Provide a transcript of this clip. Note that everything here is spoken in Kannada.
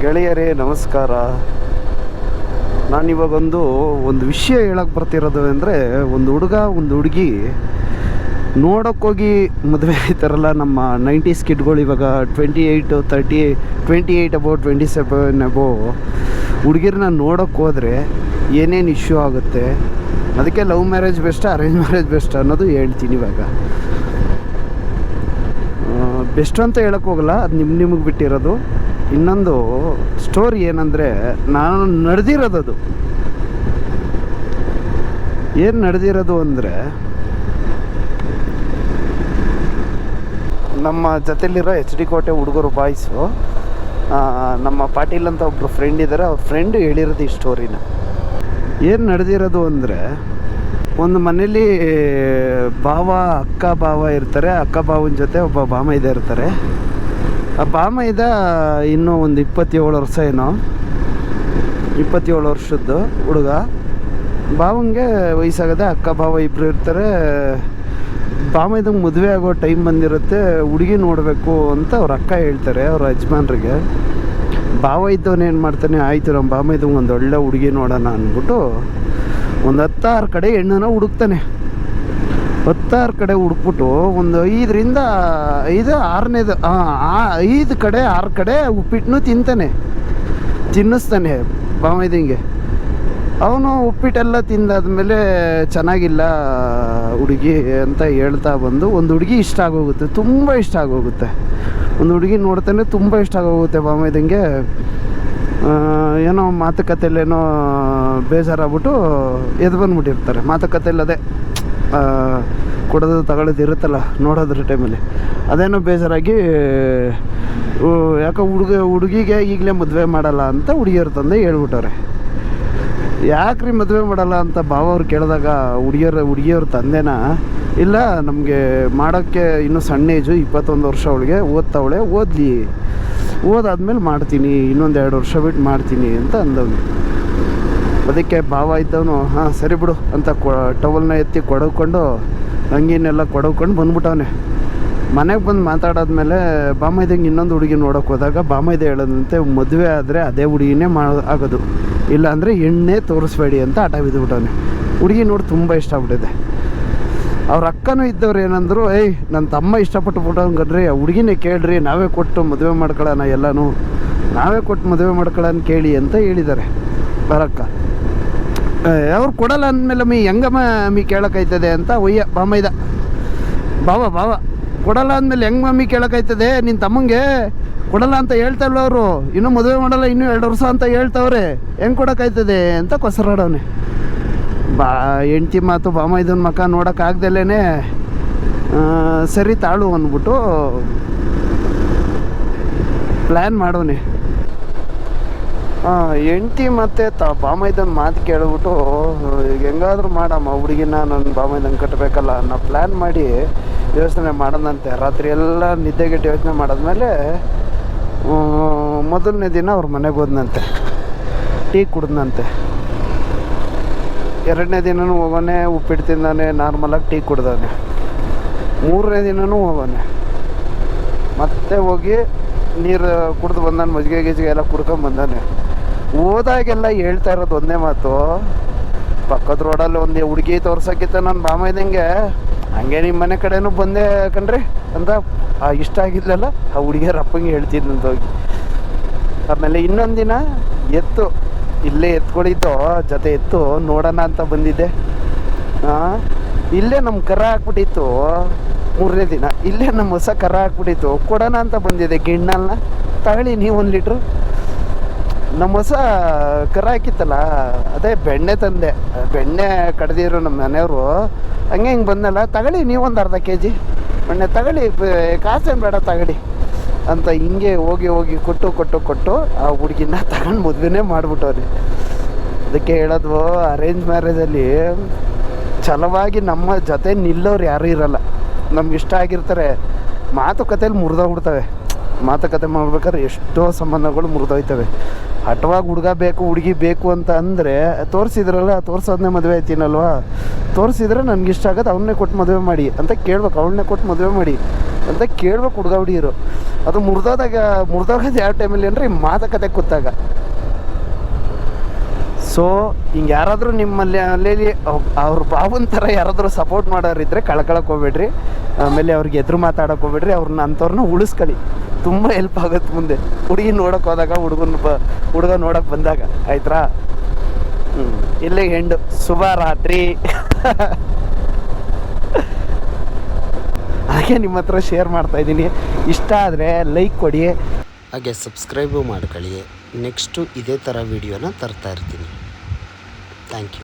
ಗೆಳೆಯರೇ ನಮಸ್ಕಾರ. ನಾನಿವಾಗ ಒಂದು ವಿಷಯ ಹೇಳಕ್ಕೆ ಬರ್ತಿರೋದು ಅಂದರೆ, ಒಂದು ಹುಡುಗ ಒಂದು ಹುಡುಗಿ ನೋಡೋಕ್ಕೋಗಿ ಮದುವೆ ಆಯ್ತಾರಲ್ಲ ನಮ್ಮ 90s ಕಿಡ್ಗಳು. ಇವಾಗ 28 ಅಬೌವ್ 27 ಅಬೌವ್ ಹುಡುಗಿರನ್ನ ನೋಡೋಕ್ಕೆ ಹೋದರೆ ಏನೇನು ಇಶ್ಯೂ ಆಗುತ್ತೆ, ಅದಕ್ಕೆ love marriage best arrange marriage best ಅನ್ನೋದು ಹೇಳ್ತೀನಿ. ಇವಾಗ ಬೆಸ್ಟ್ ಅಂತ ಹೇಳಕ್ಕೆ ಹೋಗಲ್ಲ, ಅದು ನಿಮಗೆ ಬಿಟ್ಟಿರೋದು. ಇನ್ನೊಂದು ಸ್ಟೋರಿ ಏನಂದರೆ, ನಾನು ನಡೆದಿರೋದು ಏನು ನಡೆದಿರೋದು ಅಂದರೆ, ನಮ್ಮ ಜೊತೆಲಿರೋ HD ಕೋಟೆ ಹುಡುಗರು ಬಾಯ್ಸು, ನಮ್ಮ ಪಾಟೀಲ್ ಅಂತ ಒಬ್ಬರು ಫ್ರೆಂಡ್ ಇದ್ದಾರೆ, ಅವ್ರ ಫ್ರೆಂಡು ಹೇಳಿರೋದು ಈ ಸ್ಟೋರಿನ. ಏನು ನಡೆದಿರೋದು ಅಂದರೆ, ಒಂದು ಮನೇಲಿ ಅಕ್ಕ ಭಾವ ಇರ್ತಾರೆ. ಅಕ್ಕ ಭಾವನ ಜೊತೆ ಒಬ್ಬ ಬಾಮೈದ ಇರ್ತಾರೆ. ಆ ಬಾಮೈದ ಇನ್ನೂ ಒಂದು 27 ವರ್ಷ, ಏನೋ 27 ವರ್ಷದ್ದು ಹುಡುಗ. ಭಾವಂಗೆ ವಯಸ್ಸಾಗದೆ, ಅಕ್ಕ ಭಾವ ಇಬ್ಬರು ಇರ್ತಾರೆ. ಬಾಮೈದಂಗೆ ಮದುವೆ ಆಗೋ ಟೈಮ್ ಬಂದಿರುತ್ತೆ, ಹುಡುಗಿ ನೋಡಬೇಕು ಅಂತ ಅವ್ರ ಅಕ್ಕ ಹೇಳ್ತಾರೆ ಅವ್ರ ಯಜಮಾನ್ರಿಗೆ. ಭಾವ ಇದ್ದವನು ಏನು ಮಾಡ್ತಾನೆ, ಆಯಿತು ನಮ್ಮ ಬಾಮೈದಂಗೆ ಒಂದು ಒಳ್ಳೆ ಹುಡುಗಿ ನೋಡೋಣ ಅಂದ್ಬಿಟ್ಟು ಒಂದು 10-6 ಕಡೆ ಹೆಣ್ಣನ್ನು ಹುಡುಕ್ತಾನೆ. 10-6 ಕಡೆ ಹುಡುಕ್ಬಿಟ್ಟು ಒಂದು 5 ಕಡೆ 6 ಕಡೆ ಉಪ್ಪಿಟ್ಟನ್ನು ತಿನ್ನಿಸ್ತಾನೆ ಬಾಮೈದಂಗೆ. ಅವನು ಉಪ್ಪಿಟ್ಟೆಲ್ಲ ತಿಂದಾದ್ಮೇಲೆ ಚೆನ್ನಾಗಿಲ್ಲ ಹುಡುಗಿ ಅಂತ ಹೇಳ್ತಾ ಬಂದು ಒಂದು ಹುಡುಗಿ ಇಷ್ಟ ಆಗೋಗುತ್ತೆ, ತುಂಬ ಇಷ್ಟ ಆಗೋಗುತ್ತೆ. ಒಂದು ಹುಡುಗಿ ನೋಡ್ತಾನೆ, ತುಂಬ ಇಷ್ಟ ಆಗೋಗುತ್ತೆ ಬಾಮೈದಂಗೆ. ಏನೋ ಮಾತುಕತೆಯಲ್ಲೇನೋ ಬೇಜಾರಾಗ್ಬಿಟ್ಟು ಎದ್ದು ಬಂದ್ಬಿಟ್ಟಿರ್ತಾರೆ. ಮಾತುಕತೆಯಲ್ಲಿ ಅದೇ ಕೊಡೋದು ತಗೊಳ್ಳೋದು ಇರುತ್ತಲ್ಲ ನೋಡೋದ್ರ ಟೈಮಲ್ಲಿ, ಅದೇನೋ ಬೇಜಾರಾಗಿ ಯಾಕೋ ಹುಡುಗಿಗೆ ಈಗಲೇ ಮದುವೆ ಮಾಡಲ್ಲ ಅಂತ ಹುಡುಗಿಯವ್ರ ತಂದೆ ಹೇಳ್ಬಿಟ್ಟವ್ರೆ. ಯಾಕ್ರಿ ಮದುವೆ ಮಾಡಲ್ಲ ಅಂತ ಭಾವ ಅವ್ರು ಕೇಳಿದಾಗ ಹುಡುಗಿಯವ್ರ ತಂದೆನ, ಇಲ್ಲ ನಮಗೆ ಮಾಡೋಕ್ಕೆ ಇನ್ನೂ ಸಣ್ಣ ಏಜು, 21 ವರ್ಷ ಅವಳಿಗೆ, ಓದಾದ್ಮೇಲೆ ಮಾಡ್ತೀನಿ, ಇನ್ನೊಂದು 2 ವರ್ಷ ಬಿಟ್ಟು ಮಾಡ್ತೀನಿ ಅಂತ ಅಂದವನು. ಅದಕ್ಕೆ ಭಾವ ಇದ್ದವನು ಹಾಂ ಸರಿ ಬಿಡು ಅಂತ ಟವಲ್ನ ಎತ್ತಿ ಕೊಡಕೊಂಡು ಅಂಗಿನೆಲ್ಲ ಕೊಡಕೊಂಡು ಬಂದ್ಬಿಟ್ಟವನೆ. ಮನೆಗೆ ಬಂದು ಮಾತಾಡಾದ್ಮೇಲೆ ಬಾಮೈದಂಗೆ ಇನ್ನೊಂದು ಹುಡುಗಿ ನೋಡೋಕೆ ಹೋದಾಗ ಬಾಮೈದ ಹೇಳೋದಂತೆ, ಮದುವೆ ಆದರೆ ಅದೇ ಹುಡುಗಿನೇ ಆಗೋದು, ಇಲ್ಲಾಂದರೆ ಎಣ್ಣೆ ತೋರಿಸ್ಬೇಡಿ ಅಂತ ಆಟ ಬಿದ್ದುಬಿಟ್ಟವನೆ. ಹುಡುಗಿ ನೋಡಿ ತುಂಬ ಇಷ್ಟ ಆಗ್ಬಿಟ್ಟಿದೆ. ಅವ್ರ ಅಕ್ಕನೂ ಇದ್ದವ್ರು ಏನಂದರು, ನನ್ನ ತಮ್ಮ ಇಷ್ಟಪಟ್ಟು ಬಿಟ್ಟವನ್ಗನ್ರಿ, ಹುಡುಗಿನೇ ಕೇಳ್ರಿ, ನಾವೇ ಕೊಟ್ಟು ಮದುವೆ ಮಾಡ್ಕೊಳ್ಳೋಣ, ಎಲ್ಲನೂ ನಾವೇ ಕೊಟ್ಟು ಮದುವೆ ಮಾಡ್ಕೊಳ್ಳೋಣ ಕೇಳಿ ಅಂತ ಹೇಳಿದ್ದಾರೆ ಬರಕ್ಕ. ಅವ್ರು ಕೊಡಲ್ಲ ಅಂದಮೇಲೆ ಹೆಂಗಮ್ಮ ಕೇಳೋಕ್ಕಾಯ್ತದೆ ಅಂತ ಬಾಮೈದ ಭಾವ ಕೊಡಲ್ಲ ಅಂದಮೇಲೆ ಹೆಂಗೆ ಕೇಳೋಕ್ಕಾಯ್ತದೆ, ನಿನ್ನ ತಮ್ಮಂಗೆ ಕೊಡಲ್ಲ ಅಂತ ಹೇಳ್ತಾರಲ್ಲ ಅವರು, ಇನ್ನೂ ಮದುವೆ ಮಾಡಲ್ಲ, ಇನ್ನೂ 2 ವರ್ಷ ಅಂತ ಹೇಳ್ತವ್ರೆ, ಹೆಂಗೆ ಕೊಡೋಕ್ಕಾಯ್ತದೆ ಅಂತ ಕೊಸರಾಡವನೆ. ಹೆಂಡ್ತಿ ಮಾತು ಬಾಮೈದನ ಮಕ್ಕ ನೋಡೋಕ್ಕಾಗ್ದಲೇ ಸರಿ ತಾಳು ಅಂದ್ಬಿಟ್ಟು ಪ್ಲ್ಯಾನ್ ಮಾಡೋನೆ. ಹೆಂಡ್ತಿ ಮತ್ತು ಬಾಮೈದನ ಮಾತು ಕೇಳ್ಬಿಟ್ಟು, ಈಗ ಹೆಂಗಾದ್ರೂ ಮಾಡಮ್ಮ ಹುಡುಗಿನ ನನ್ನ ಬಾಮೈದಂಗೆ ಕಟ್ಟಬೇಕಲ್ಲ ಅನ್ನೋ ಪ್ಲ್ಯಾನ್ ಮಾಡಿ ಯೋಚನೆ ಮಾಡೋದಂತೆ. ರಾತ್ರಿ ಎಲ್ಲ ನಿದ್ದೆಗೆಟ್ಟು ಯೋಚನೆ ಮಾಡಾದ್ಮೇಲೆ ಮೊದಲನೇ ದಿನ ಅವ್ರ ಮನೆಗೆ ಹೋದ್ನಂತೆ, ಟೀ ಕುಡ್ದಂತೆ. 2ನೇ ದಿನವೂ ಹೋಗೋನೆ, ಉಪ್ಪಿಟ್ಟು ತಿಂದಾನೆ, ನಾರ್ಮಲಾಗಿ ಟೀ ಕುಡ್ದಾನೆ. 3ನೇ ದಿನವೂ ಹೋಗೋನೆ, ಮತ್ತೆ ಹೋಗಿ ನೀರು ಕುಡ್ದು ಬಂದಾನೆ, ಮಜ್ಜಿಗೆ ಎಲ್ಲ ಕುಡ್ಕೊಂಡು ಬಂದಾನೆ. ಹೋದಾಗೆಲ್ಲ ಹೇಳ್ತಾ ಇರೋದು ಒಂದೇ ಮಾತು, ಪಕ್ಕದ ರೋಡಲ್ಲಿ ಒಂದು ಹುಡುಗಿ ತೋರ್ಸೋಕ್ಕಿಂತ ನನ್ನ ಬಾಮೈದಂಗೆ ಹಂಗೆ ನಿಮ್ಮ ಮನೆ ಕಡೆನೂ ಬಂದೆ ಕಣ್ರಿ ಅಂತ ಇಷ್ಟ ಆಗಿದ್ಲಲ್ಲ ಆ ಹುಡುಗಿಯರ ಅಪ್ಪಂಗೆ ಹೇಳ್ತಿದ್ನಂತ ಹೋಗಿ. ಆಮೇಲೆ ಇನ್ನೊಂದು ದಿನ ಇಲ್ಲೇ ಎತ್ಕೊಂಡಿದ್ದು ಜೊತೆ ಎತ್ತು ನೋಡೋಣ ಅಂತ ಬಂದಿದ್ದೆ. ಇಲ್ಲೇ ನಮ್ಮ ಕರ ಹಾಕ್ಬಿಟ್ಟಿತ್ತು. 3ನೇ ದಿನ ಇಲ್ಲೇ ನಮ್ಮ ಹೊಸ ಕರ ಹಾಕ್ಬಿಟ್ಟಿತ್ತು, ಕೊಡೋಣ ಅಂತ ಬಂದಿದೆ. ಗಿಣ್ಣಲ್ನ ತಗೊಳ್ಳಿ ನೀವು 1 ಲೀಟ್ರು. ನಮ್ಮ ಹೊಸ ಕರ ಹಾಕಿತ್ತಲ್ಲ, ಅದೇ ಬೆಣ್ಣೆ ತಂದೆ, ಬೆಣ್ಣೆ ಕಡ್ದಿದ್ರು ನಮ್ಮ ಮನೆಯವರು. ಹಿಂಗೆ ಬಂದಲ್ಲ, ತಗೊಳ್ಳಿ ನೀವು ಒಂದು ಅರ್ಧ kg ಬೆಣ್ಣೆ ತಗೊಳ್ಳಿ, ಕಾಸೇನು ಬೇಡ ತಗೊಳ್ಳಿ ಅಂತ ಹಿಂಗೆ ಹೋಗಿ ಕೊಟ್ಟು ಆ ಹುಡುಗಿನ ತಗೊಂಡು ಮದುವೆನೇ ಮಾಡಿಬಿಟ್ಟವ್ರಿ. ಅದಕ್ಕೆ ಹೇಳೋದು, ಅರೇಂಜ್ ಮ್ಯಾರೇಜಲ್ಲಿ ಛಲವಾಗಿ ನಮ್ಮ ಜೊತೆ ನಿಲ್ಲೋರು ಯಾರೂ ಇರಲ್ಲ. ನಮ್ಗೆ ಇಷ್ಟ ಆಗಿರ್ತಾರೆ, ಮಾತುಕತೆಯಲ್ಲಿ ಮುರಿದೋಗ್ಬಿಡ್ತವೆ. ಮಾತುಕತೆ ಮಾಡ್ಬೇಕಾದ್ರೆ ಎಷ್ಟೋ ಸಂಬಂಧಗಳು ಮುರಿದೋಯ್ತವೆ. ಹಠವಾಗಿ ಹುಡುಗಿ ಬೇಕು ಅಂತ ಅಂದರೆ ತೋರಿಸಿದ್ರಲ್ಲ, ತೋರಿಸೋದನ್ನೇ ಮದುವೆ ಆಯ್ತೀನಲ್ವ, ತೋರಿಸಿದ್ರೆ ನನಗಿಷ್ಟ ಆಗೋದು ಅವನ್ನೇ ಕೊಟ್ಟು ಮದುವೆ ಮಾಡಿ ಅಂತ ಕೇಳ್ಬೇಕು. ಅವಳನ್ನೇ ಕೊಟ್ಟು ಮದುವೆ ಮಾಡಿ ಅಂತ ಕೇಳ್ಬೇಕು ಹುಡುಗ ಹುಡುಗಿರು. ಅದು ಮುರಿದೋಗೋದು ಯಾವ ಟೈಮಲ್ಲಿ ಅಂದರೆ ಮಾತುಕತೆ ಕೂತಾಗ. ಸೊ ಹಿಂಗೆ ಯಾರಾದರೂ ನಿಮ್ಮಲ್ಲಿ ಅಲ್ಲಿ ಅವ್ರ ಬಾಬುನ ಥರ ಯಾರಾದರೂ ಸಪೋರ್ಟ್ ಮಾಡೋರಿದ್ದರೆ ಕಳ್ಕೊಳಕ್ಕೆ ಹೋಗ್ಬೇಡ್ರಿ. ಆಮೇಲೆ ಅವ್ರಿಗೆ ಎದುರು ಮಾತಾಡೋಕೆ ಹೋಗ್ಬೇಡ್ರಿ. ಅವ್ರನ್ನ ಅಂಥವ್ರನ್ನ ಉಳಿಸ್ಕೊಳ್ಳಿ, ತುಂಬ ಹೆಲ್ಪ್ ಆಗುತ್ತೆ ಮುಂದೆ. ಹುಡುಗಿ ನೋಡೋಕೆ ಹೋದಾಗ ಹುಡುಗ ನೋಡೋಕೆ ಬಂದಾಗ ಆಯ್ತಾ. ಇಲ್ಲೇ ಹೆಂಡು ಶುಭ ರಾತ್ರಿ. ಹಾಗೆ ನಿಮ್ಮ ಹತ್ರ ಶೇರ್ ಮಾಡ್ತಾಯಿದ್ದೀನಿ. ಇಷ್ಟ ಆದರೆ ಲೈಕ್ ಕೊಡಿ, ಹಾಗೆ ಸಬ್ಸ್ಕ್ರೈಬು ಮಾಡ್ಕೊಳ್ಳಿ. ನೆಕ್ಸ್ಟು ಇದೇ ಥರ ವೀಡಿಯೋನ ತರ್ತಾ ಇರ್ತೀನಿ. Thank you.